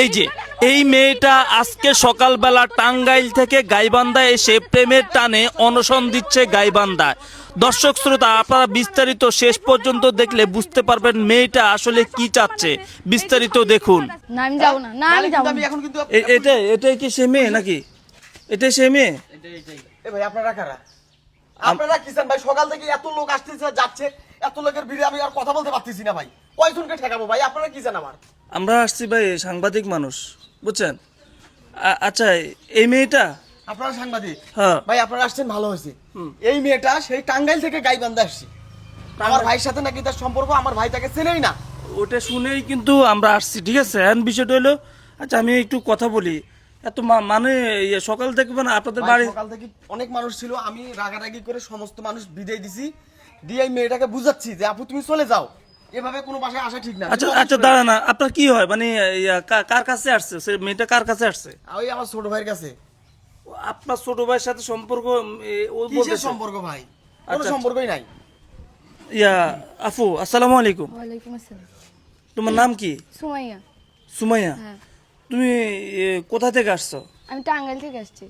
এই যে এই মেয়েটা আজকে সকালবেলা টাঙ্গাইল থেকে গাইবান্ধা এসে প্রেমের টানে অনশন দিচ্ছে গাইবান্ধায়। দর্শক শ্রোতা, আপনারা বিস্তারিত শেষ পর্যন্ত দেখলে বুঝতে পারবেন মেয়েটা আসলে কি চাচ্ছে। বিস্তারিত দেখুন। না আমি যাবো না, না আমি যাবো না। এটাই কি সে মেয়ে নাকি? এটাই সে মেয়ে? এ ভাই আপনারা কারা? আপনারা কি চান ভাই? সকাল থেকে এত লোক আসতেছে যাচ্ছে, এত লোকের ভিড়ে আমি আর কথা বলতে পারতেছি না ভাই। কয়জনকে ঠেকাবো ভাই? আপনারা কি চান আমার? আমরা আসছি ভাই, সাংবাদিক মানুষ, বুঝছেন? আচ্ছা, এই মেয়েটা? আপনারা সাংবাদিক? হ্যাঁ ভাই আপনারা আসছেন ভালো হয়েছে। এই মেয়েটা সেই টাঙ্গাইল থেকে গাইবান্ধা আসছে। আমার ভাইয়ের সাথে নাকি তার সম্পর্ক, আমার ভাই তাকে চেনেই না। ওটা শুনেই কিন্তু আমরা আসছি, ঠিক আছে? এখন বিষয়টা হলো, আচ্ছা আমি একটু কথা বলি। এত মানে সকাল থেকে মানে আপনাদের ভাই, বাড়ি সকাল থেকে অনেক মানুষ ছিল, আমি রাগারাগি করে সমস্ত মানুষ বিদায় দিছি, দিয়ে এই মেয়েটাকে বুঝাচ্ছি যে আপু তুমি চলে যাও, এভাবে কোনো বাসায় আসা ঠিক না। আচ্ছা আচ্ছা দাঁড়ান, আপনার কি হয় মানে কার কাছে আসছে সে মেয়েটা? কার কাছে আসছে? ওই আমার ছোট ভাইয়ের কাছে। আপনার ছোট ভাইয়ের সাথে সম্পর্ক? ও কিসের বলতেছে সম্পর্ক ভাই? কোনো আচ্ছা, সম্পর্কই নাই। আপু আসসালামু আলাইকুম। ওয়ালাইকুম আসসালাম। তোমার নাম কি? সুমাইয়া। সুমাইয়া। হ্যাঁ, তুমি কোথা থেকে আসছো? আমি টাঙ্গাইল থেকে আসছি।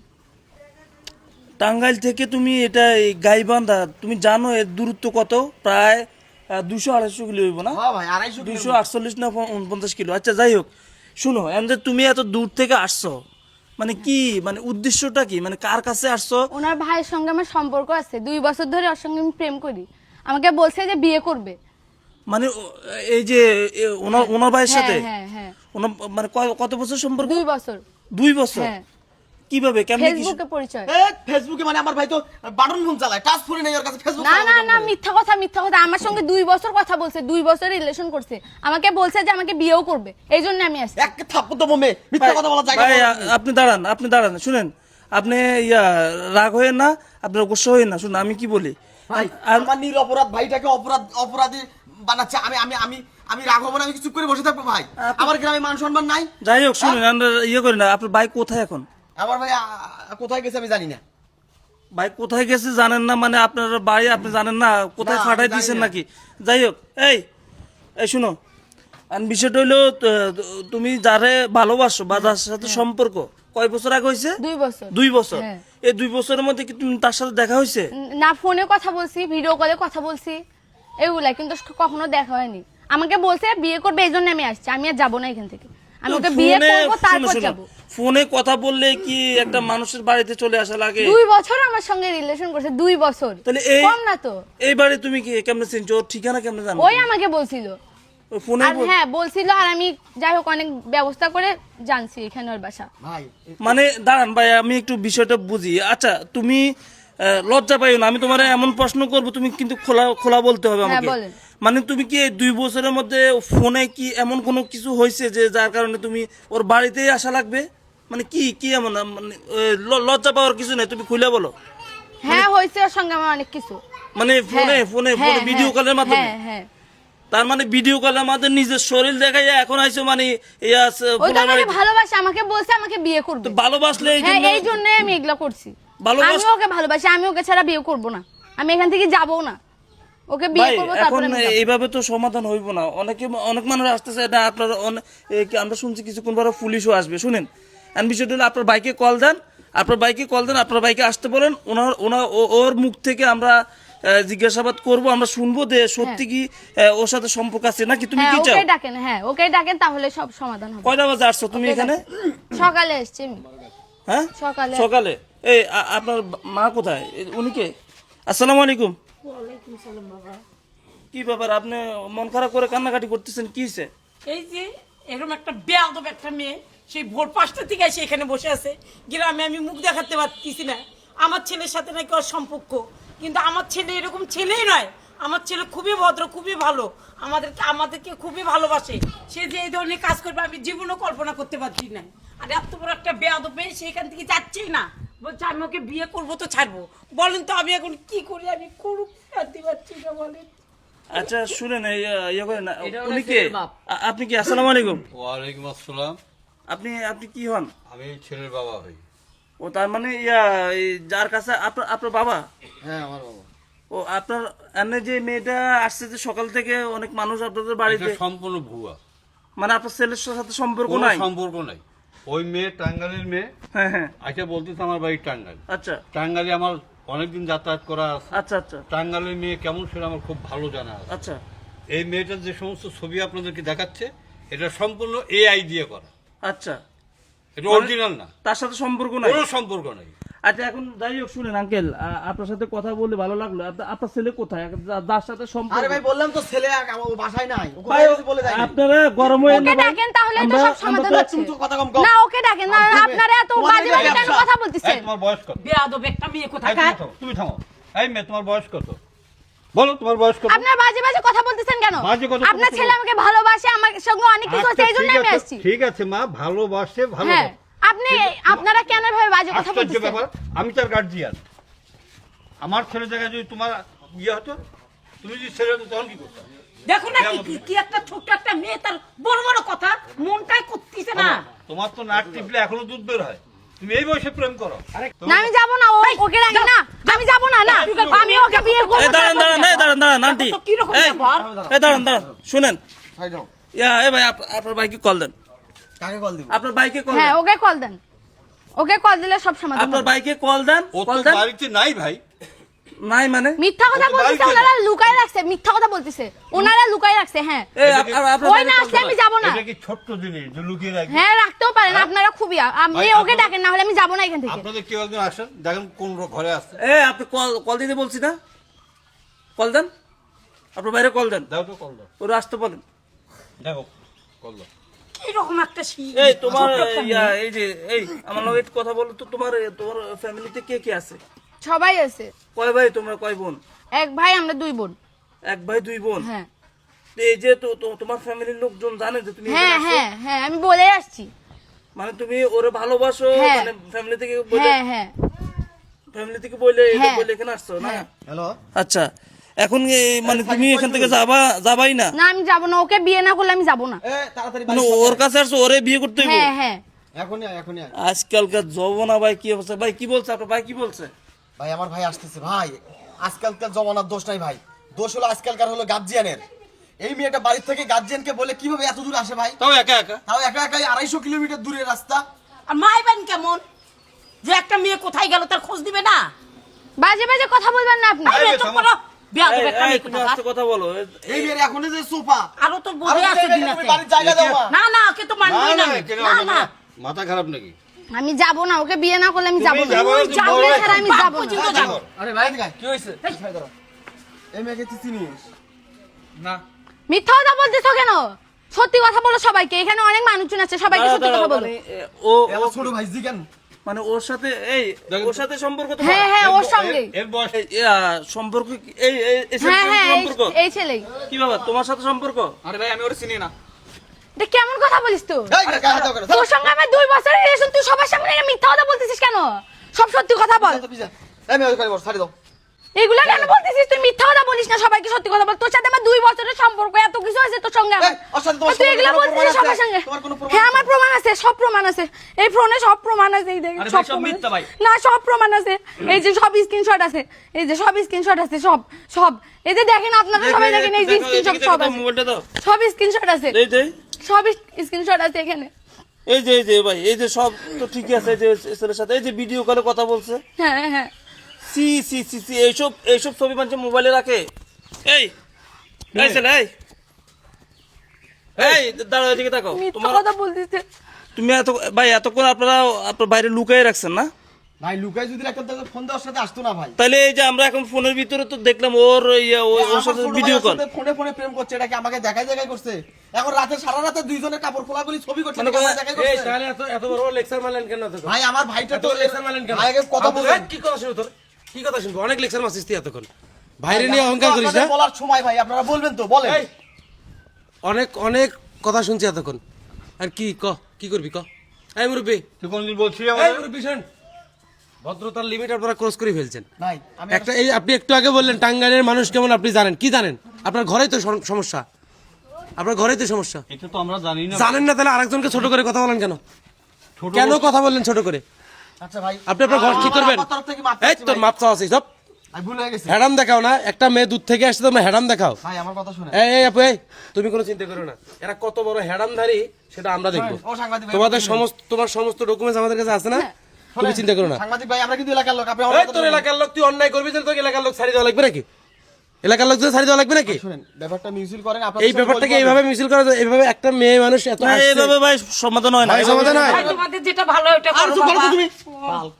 টাঙ্গাইল থেকে তুমি এটা এই গাইবান্ধা, তুমি জানো এর দূরত্ব কত? প্রায় 200-250 কিলো হইব না? হ্যাঁ ভাই, 250 কিলো। 248 না 49 কিলো। আচ্ছা যাই হোক, শুনো, এখন যে তুমি এত দূর থেকে আসছো, মানে কি, মানে উদ্দেশ্যটা কি, মানে কার কাছে আসছো? ওনার ভাইয়ের সঙ্গে আমার সম্পর্ক আছে, 2 বছর ধরে ওর সঙ্গে আমি প্রেম করি। আমাকে বলছে যে বিয়ে করবে। মানে এই যে ওনার ভাইয়ের হ্যাঁ, সাথে হ্যাঁ, হ্যাঁ। ওনার মানে কত বছর সম্পর্ক? 2 বছর। 2 বছর? হ্যাঁ, কিভাবে, কেমনে, কি? ফেসবুকে পরিচয়। ফেসবুকে মানে আমার ভাই তো বাটন ফোন চালায়, টাচ ফোন নেই ওর কাছে, ফেসবুক না চালায় না কেমন না, করে? মিথ্যা কথা, মিথ্যা কথা। আমার সঙ্গে 2 বছর কথা বলছে, 2 বছর রিলেশন করছে। আমাকে বলছে যে আমাকে বিয়েও করবে, এই জন্য আমি আসছি। এক থাপ্পড় দেবো মে, মিথ্যা কথা বলা জায়গা ভাই, পাওয়া যাবে না। আপনি দাঁড়ান, শুনেন, আপনি রাগ হয়ে না, আপনার গোসা হয়ে না, শুনুন আমি কি বলি। ভাই আমার নিরপরাধ ভাইটাকে অপরাধী বানাচ্ছে। আমি আমি আমি আমি রাগ হবো না, আমি কি চুপ করে বসে থাকবো ভাই? আমার গ্রামে মান সম্মান নাই। যাই হোক শুনুন, আমরা করি না, আপনার বাইক কোথায় এখন? আমার ভাই কোথায় গেছে আমি জানি না। বাইক কোথায় গেছে জানেন না? মানে আপনার বাড়ি আপনি জানেন না, কোথায় না, আমি ফাটাই জানি দিয়েছেন না। নাকি? যাই হোক, এই এই শুনো, আর বিষয়টা হইলো তুমি যারে ভালোবাসো বা যার সাথে সম্পর্ক, কয় বছর আগে হয়েছে? 2 বছর। 2 বছর। হ্যাঁ। এই 2 বছরের মধ্যে কি তুমি তার সাথে দেখা হয়েছে? না, ফোনে কথা বলছি, ভিডিও কলে কথা বলছি, এগুলা, কিন্তু কখনো দেখা হয়নি। আমাকে বলছে বিয়ে করবে, এই জন্য আমি আসছি। আমি আর যাবো না এখান থেকে। আমি ওকে বিয়ে করবো, তারপর যাবো। ফোনে কথা বললে কি একটা মানুষের বাড়িতে চলে আসা লাগে? 2 বছর আমার সঙ্গে রিলেশন করছে, 2 বছর। তাহলে কম না তো? এই বাড়ি তুমি কি কেমনে চিনছো? ওর ঠিকানা কেমনে জানো? ওই আমাকে বলছিল। ওই ফোনে আর হ্যাঁ বলছিল, আর আমি যাই হোক অনেক ব্যবস্থা করে জানছি এখানে ওর বাসা। ভাই মানে দাঁড়ান ভাই, আমি একটু বিষয়টা বুঝি। আচ্ছা তুমি লজ্জা পাইও না, আমি তোমার এমন প্রশ্ন করব, তুমি কিন্তু খোলা খোলা বলতে হবে হ্যাঁ, আমাকে। বলেন। মানে তুমি কি এই 2 বছরের মধ্যে ফোনে কি এমন কোনো কিছু হয়েছে যে যার কারণে তুমি ওর বাড়িতেই আসা লাগবে? মানে কি কি এমন, মানে লজ্জা পাওয়ার কিছু নেই, তুমি খুলে বলো। হ্যাঁ, হয়েছে ওর সঙ্গে আমার অনেক কিছু। মানে ফোনে ফোনে হ্যাঁ, ভিডিও হ্যাঁ, কলের মাধ্যমে? হ্যাঁ, হ্যাঁ। তার মানে ভিডিও কলের মাধ্যমে নিজের শরীর দেখাই এখন আইছো, মানে ওই তো আমাকে ভালোবাসে, আমাকে বলছে আমাকে বিয়ে করবে। ভালোবাসলে এই হ্যাঁ, জন্য এই জন্য আমি এগুলা করছি। ভালোবাস- আমি ওকে ভালোবাসি, আমি ওকে ছাড়া বিয়ে করব না। আমি এখান থেকে যাবো না, ওকে বিয়ে ভাই করবো, এখন তারপরে আমি যাবো। এইভাবে তো সমাধান হইব না। অনেক মানুষ আসতেছে, এটা আপনার আমরা শুনছি কিছুক্ষণ পরে পুলিশও আসবে। শুনেন, এন্ড বিষয়টা হলো আপনার বাইকে কল দেন, আপনার বাইকে আসতে বলেন। ওর মুখ থেকে আমরা জিজ্ঞাসাবাদ করব, আমরা শুনবো যে সত্যি কি ওর সাথে সম্পর্ক আছে নাকি। তুমি হ্যাঁ, কি চাও? ওকে ডাকেন, হ্যাঁ ওকে ডাকেন, তাহলে সব সমাধান হবে। কয়টা বাজে আসছো তুমি এখানে? সকালে এসছি আমি। হ্যাঁ সকালে। সকালে। এই আপনার মা কোথায়? উনি কে? আসসালামু আলাইকুম। কি ব্যাপার, আপনি মন খারাপ করে কান্নাকাটি করতেছেন, কি হয়েছে? এই যে এরকম একটা বেয়াদব একটা মেয়ে, সেই ভোর 5টা থেকে এসে এখানে বসে আছে গ্রামে। আমি মুখ দেখাতে পারতেছি না। আমার ছেলের সাথে নাকি ওর সম্পর্ক, কিন্তু আমার ছেলে এরকম ছেলেই নয়। আমার ছেলে খুবই ভদ্র, খুবই ভালো, আমাদেরকে খুবই ভালোবাসে। সে যে এই ধরনের কাজ করবে আমি জীবনও কল্পনা করতে পারছি না। আর এত বড় একটা বেয়াদব মেয়ে, সে এখান থেকে যাচ্ছেই না, বলছে আমি ওকে বিয়ে করবো তো ছাড়বো। বলেন তো আমি এখন কি করি? আমি করুক শান্তি পাচ্ছি না, বলেন। আচ্ছা শুনেন, করেন না, উনি কে? আপনি কি? আসসালামু আলাইকুম। ওয়ালাইকুম আসসালাম। আপনি কি হন? আমি ছেলের বাবা ভাই। ও তার মানে এই যার কাছে আপনার বাবা? হ্যাঁ আমার বাবা। ও আপনার এনে যে মেয়েটা আসছে যে সকাল থেকে অনেক মানুষ আপনাদের বাড়িতে? এটা সম্পূর্ণ ভুয়া। মানে আপনার ছেলের সাথে সম্পর্ক কোনো নাই? সম্পর্ক নাই। ওই মেয়ে টাঙ্গাইলের মেয়ে, হ্যাঁ হ্যাঁ, আচ্ছা বলতেছে আমার বাড়ি টাঙ্গাইল। আচ্ছা টাঙ্গাইলে আমার অনেকদিন যাতায়াত করা আছে। আচ্ছা আচ্ছা টাঙ্গাইলের মেয়ে কেমন সেটা আমার খুব ভালো জানা আছে। আচ্ছা এই মেয়েটার যে সমস্ত ছবি আপনাদেরকে দেখাচ্ছে, এটা সম্পূর্ণ এআই দিয়ে করা, আচ্ছা, এটা অরিজিনাল না, তার সাথে সম্পর্ক নাই? কোনো সম্পর্ক নাই। আচ্ছা এখন যাই হোক, শুনেন আঙ্কেল, আপনার সাথে কথা বলে ভালো লাগলো। আপনার ছেলে কোথায়, যার সাথে সম্পর্ক? আরে ভাই বললাম তো ছেলে আমার বাসায় নাই, ও ভাই, কোথায় গেছে বলে যায়নি। আপনারা গরম হয়ে ওকে ডাকেন, তাহলে তো সব সমাধান হচ্ছে। তুমি তো কথা কম কও। না, ওকে ডাকেন না, আপনারা এত বাজে বাজে কেন কথা এই, বলতেছেন? তোমার বয়স কত? বেয়াদব একটা মেয়ে এই, কোথাকার। তুমি থামো। এই মেয়ে, তোমার বয়স কত? বলো তোমার বয়স কত? আপনারা বাজে বাজে কথা বলতেছেন কেন? বাজে কথা আপনার বলতেছি ছেলে আমাকে ভালোবাসে, আমার সঙ্গে অনেক কিছু হচ্ছে, আচ্ছা, এই জন্য ঠিক আমি আছে, আসছি। ঠিক আছে মা, ভালোবাসে ভালো। হ্যাঁ, আপনারা কেন ভাবে বাজে কথা আশ্চর্য বলতেছেন? ব্যাপার, আমি তার গার্জিয়ান। আমার ছেলে জায়গায় যদি তোমার ইয়ে হতো, তুমি যদি ছেলে হতো তখন কি করতে? দেখো না কি একটা ছোট্ট একটা মেয়ে, তার বড় বড় কথা মনটাই করতেছে না। তোমার তো নাক টিপলে এখনো দুধ বের হয়, তুমি এই বয়সে প্রেম করো। না, আমি যাব না, ওকে ডাকেন না, আমি যাব না, না আমি ওকে বিয়ে করব এই দাঁড়ান দাঁড়ান, এই দাঁড়ান দাঁড়ান আন্টি, তো কিরকম এই ব্যাপার? এই দাঁড়ান দাঁড়ান, শুনেন, ভাই যাও। এই ভাই, আপনার ভাইকে কল দেন, কাকে কল দিব? আপনার ভাইকে কল হ্যাঁ, দেন, ওকে কল দেন, ওকে কল দিলে সব সমাধান আপনার হবে। ভাইকে কল দেন, ও কল তো দেন। বাড়িতে নাই ভাই। নাই মানে? মিথ্যা কথা ও তো বলতেছে, বাড়িতে ওনারা না। লুকায় রাখছে, মিথ্যা কথা বলতেছে, ওনারা লুকায় রাখছে। হ্যাঁ, এই এটা কি- আপনার ওই না ভাইকে আসলে call আমি দেন। যাব না। এটা কি ছোট্ট জিনিস যে লুকিয়ে রাখবে? হ্যাঁ, রাখতেও পারেন আপনারা, খুবই আপনি ভাই, ওকে আপনারা- ডাকেন, না হলে আমি যাব না এখান থেকে। আপনাদের কেউ একজন আসেন, দেখেন কোন ঘরে আসছে। এই আপনি কল কল দিতে বলছি না, কল দেন, আপনার বাইরে কল দেন, দাও তো কল দাও, ওরা আসতে বলেন। দেখো কল দাও। এরকম একটা এই তোমার এই যে এই আমার লগে একটু কথা বলো তো, তোমার ফ্যামিলিতে কে কে আছে? সবাই আছে, কয় ভাই তোমরা, কয় বোন? এক ভাই, আমরা দুই বোন। এক ভাই দুই বোন। হ্যাঁ তো এই যে তোমার ফ্যামিলির লোকজন জানে যে তুমি হ্যাঁ এখানে আছো? হ্যাঁ হ্যাঁ, আমি বলে আসছি। মানে তুমি ওরে ভালোবাসো, হ্যাঁ। মানে ফ্যামিলি থেকে বলে, হ্যাঁ হ্যাঁ ফ্যামিলি থেকে বলে এটা হ্যাঁ। বলে এখানে আসছো না? হ্যালো, আচ্ছা, এখন মানে তুমি এখান থেকে যাবাই না? না, আমি যাব না, ওকে বিয়ে না করলে আমি যাব না। এ তাড়াতাড়ি মানে বাড়ি ওর কাছে আসছো, ওরে বিয়ে করতে হইব? হ্যাঁ হ্যাঁ, এখনই আয়, এখনই আয়। আজকালকার জমানা ভাই কি অবস্থা, ভাই কি বলছে আপনার ভাই, কি বলছে? ভাই আমার ভাই আসতেছে ভাই। আজকালকার জমানার দোষ নাই ভাই, দোষ হলো আজকালকার হলো গার্জিয়ানের। এই মেয়েটা বাড়ির থেকে গার্জিয়ানকে বলে কিভাবে এত দূর আসে ভাই? তাও একা একা। তাও একা একাই 250 কিলোমিটার দূরের রাস্তা। আর মাইবেন কেমন যে একটা মেয়ে কোথায় গেল তার খোঁজ দিবে না? বাজে বাজে কথা বলবেন না আপনি। এই, এই তো থামো। বলো, বেয়াদব এই, একটা এই, মেয়ে তুমি কোথাকার। আস্তে কথা বলো। এই মেয়ের এখন যে সোফা আরো তো বোঝে আছে দিন আছে। বাড়ির জায়গা দাও মা। না না, ওকে তো মানবই না, না। না, কেন না হবে না, না? মাথা খারাপ নাকি? আমি যাব না, ওকে বিয়ে না করলে আমি যাব তুমি না। যাবো না, তুমি যাবো বড় না, ছাড়া আমি বাপ যাব না। পর্যন্ত যাবো। আরে ভাই দিকে কি হয়েছে? এই মেয়েকে তুই চিনিস? না, মিথ্যা কথা বলতেছো কেন? সত্যি কথা বলো সবাইকে, এখানে অনেক মানুষজন আছে, সবাইকে সত্যি কথা বলো। মানে এ আমার ছোট ভাই জিগান। মানে ওর সাথে ওর সাথে সম্পর্ক তোমার? হ্যাঁ হ্যাঁ, ওর সঙ্গে। এর বয়স সম্পর্ক এই ছেলের হ্যাঁ সাথে হ্যাঁ, সম্পর্ক এই ছেলেই। কি বাবা, তোমার সাথে সম্পর্ক? আরে ভাই আমি ওরে চিনি না। এটা কেমন কথা বলিস তুই? এই গায়ে হাত দাও কেন? তোর সঙ্গে আমার 2 বছরের রিলেশন, তুই সবার সামনে এটা মিথ্যা কথা বলতেছিস কেন? সব সত্যি কথা বল। এই মেয়ে ওখানে বস, ছাড়ি দাও। এগুলা কেন বলতেছিস? তুই মিথ্যা কথা বলিস না, সবাইকে সত্যি কথা বল। তোর সাথে আমার 2 বছরের সম্পর্ক, এত কিছু হয়েছে তোর সঙ্গে আমার। এই, ওর সাথে তোমার আর তুই এগুলা কোনো বলছিস প্রমাণ সবার আছে? সঙ্গে? তোমার কোনো প্রমাণ হ্যাঁ, আছে? আমার প্রমাণ আছে, সব প্রমাণ আছে। এই ফোনে সব প্রমাণ আছে, এই দেখ আরে সব ভাই, সব প্রমাণ মিথ্যা ভাই। আছে। না, সব প্রমাণ আছে। এই যে সব স্ক্রিনশট আছে, এই যে সব স্ক্রিনশট আছে, সব সব। এই যে দেখেন, আপনারা সবাই দেখেন, এই যে স্ক্রিনশট সব আছে, মোবাইলটা দাও। সব স্ক্রিনশট আছে, এই যে সব স্ক্রিনশট আছে এখানে। এই যে ভাই, এই যে সব তো ঠিকই আছে, এই যে ছেলের সাথে এই যে ভিডিও কলে কথা বলছে। হ্যাঁ হ্যাঁ, সি সি সি সি, এইসব ছবি মানুষ মোবাইলে রাখে? এই ছেলে, এই দাঁড়াও, এদিকে তাকাও। মিথ্যা কথা বলতেছে। তুমি ভাই এতক্ষণ আপনারা আপনার বাইরে লুকাই রাখছেন না? ভাই লুকাই যদি রাখতাম তাহলে ফোন দেওয়ার সাথে আসতো না ভাই। তাহলে এই যে আমরা এখন ফোনের ভিতরে তো দেখলাম ওর ওর সাথে ভিডিও কল। ফোনে ফোনে প্রেম করছে, এটা কি আমাকে দেখাই দেখাই করছে? এখন রাতে সারা রাতে দুইজনের কাপড় খোলাখুলি ছবি করছে, মানে এটা কি আমাকে দেখাই করছে? তাহলে এত বড় লেকচার মারলেন কেন? ভাই আমার ভাইটা তো লেকচার মারলেন কেন? ভাই আগে কথা বলেন। কি কথা শুনবো তোর? কি কথা শুনবো? অনেক লেকচার মারছিস তুই এতক্ষণ। বাইরে নিয়ে অহংকার করিস না? আপনাদের বলার সময় ভাই, আপনারা বলবেন তো বলেন। এই, অনেক অনেক কথা শুনছি এতক্ষণ। আর কি করবি ক? এই মুরব্বি, তুই কোনদিন বলছিস এই আমাদের? মুরব্বি শোন। ভদ্রতার লিমিট আপনারা ক্রস করে ফেলছেন। ভাই আমি একটা এই আপনি একটু আগে বললেন টাঙ্গাইলের মানুষ কেমন, আপনি জানেন কি জানেন? আপনার ঘরেই তো সমস্যা, আপনার ঘরেই তো সমস্যা। এটা তো আমরা জানি না। জানেন না, তাহলে আরেকজনকে ছোট করে কথা বলেন কেন? কেন কথা বললেন ছোট করে? আচ্ছা ভাই আপনি আপনার ঘর ঠিক করবেন। আমার তরফ থেকে মাপ এই চাচ্ছি তোর ভাই। মাপ চাওয়া আছে সব। আমি ভুল হয়ে গেছি হ্যাডাম দেখাও না, একটা মেয়ে দূর থেকে আসছে তোমরা হ্যাডাম দেখাও। ভাই আমার কথা শুনে এই আপু এই, তুমি কোনো চিন্তা করো না, এরা কত বড় হ্যাডামধারী সেটা আমরা দেখবো। ও সাংবাদিক ভাই, তোমার সমস্ত ডকুমেন্টস আমাদের কাছে আছে না, তুমি চিন্তা করো না। সাংবাদিক ভাই আমরা কিন্তু এলাকার লোক, আপনি এই তোর এলাকার লোক, তুই অন্যায় করবি তাহলে তোকে এলাকার লোক ছাড়ি দেওয়া লাগবে নাকি? এলাকার লোক ছাড়ি দেওয়া লাগবে নাকি? শুনেন ব্যাপারটা মিউজিক করেন এই ব্যাপারটাকে এইভাবে মিছিল করা যায়? এইভাবে একটা মেয়ে মানুষ এত না, আসছে, এইভাবে ভাই সমাধান হয় না। ভাই সমাধান হয়? ভাই, তোমাদের যেটা ভালো ওটা করো বাবা।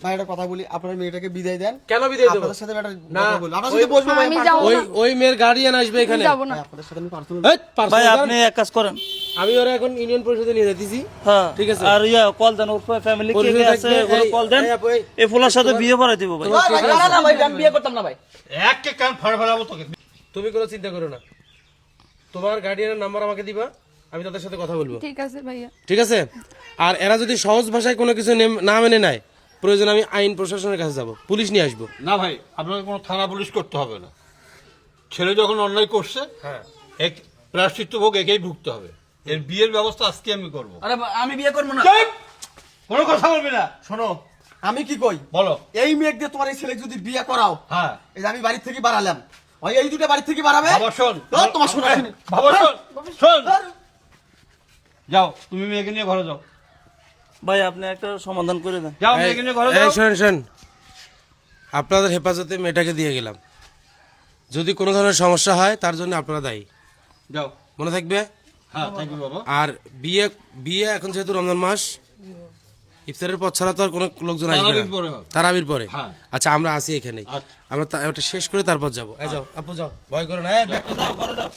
ভাই একটা কথা বলি, আপনার মেয়েটাকে বিদায় দেন। কেন বিদায় দেবো? আপনাদের সাথে একটা না, কথা বলি, আপনার সাথে বসবো ভাই, আমি যাবো ওই না, ওই মেয়ের গার্ডিয়ান আসবে এখানে। যাবো না। আপনাদের সাথে আমি পার্সোনাল এই, personal ভাই জান? আপনি এক কাজ করেন, আমি ওরা এখন ইউনিয়ন পরিষদে নিয়ে যাইতেছি। হ্যাঁ ঠিক আছে। আর কল দেন, ওর ফ্যামিলি কে কে আছে ওগুলো কল দেন, এই ফুলার সাথে বিয়ে পড়াই দিব ভাই। একে কান ফাড়া ফাড়াবো তোকে। তুমি কোনো চিন্তা করো না, তোমার গার্ডিয়ানের নাম্বার আমাকে দিবা, আমি তাদের সাথে কথা বলবো। ঠিক আছে ভাইয়া। ঠিক আছে। আর এরা যদি সহজ ভাষায় কোনো কিছু না মেনে নেয়, প্রয়োজন আমি আইন প্রশাসনের কাছে যাব, পুলিশ নিয়ে আসবো। না ভাই, আপনাকে কোনো থানা পুলিশ করতে হবে না। ছেলে যখন অন্যায় করছে, হ্যাঁ, এক প্রায়শ্চিত্ত ভোগ একেই ভুগতে হবে। এর বিয়ের ব্যবস্থা আজকে আমি করবো। আরে আমি বিয়ে করব না। চুপ! কোনো কথা বলবি না। শোনো, আমি কি কই, বলো। এই মেয়ে দিয়ে তোমার এই ছেলে যদি বিয়ে করাও, হ্যাঁ, এই যে আমি বাড়ি থেকে বাড়ালাম, ওই এই দুটো বাড়ি থেকে বাড়াবে। বাবা শোন। ও, তোমার শোনা শুনি। বাবা শোন, শোন। যাও, তুমি মেয়েকে নিয়ে ঘরে যাও। ভাই আপনি একটা সমাধান করে দেন। যাও, মেয়েকে নিয়ে ঘরে যাও। শোন, আপনাদের হেফাজতে মেয়েটাকে দিয়ে গেলাম, যদি কোনো ধরনের সমস্যা হয় তার জন্য আপনারা দায়ী, যাও। মনে থাকবে। হ্যাঁ, থ্যাংক ইউ বাবা। আর বিয়ে এখন যেহেতু রমজান মাস, ইফতারের পর ছাড়া তো আর কোনো লোকজন আসবে তারাবির না, পরে হবে। তারাবির পরে। হ্যাঁ। আচ্ছা আমরা আছি এখানে, আচ্ছা। আমরা ওটা শেষ করে তারপর যাবো। এই যাও আপু যাও, ভয় করো না। এই, ব্যাগটা দাও, ঘরে দাও।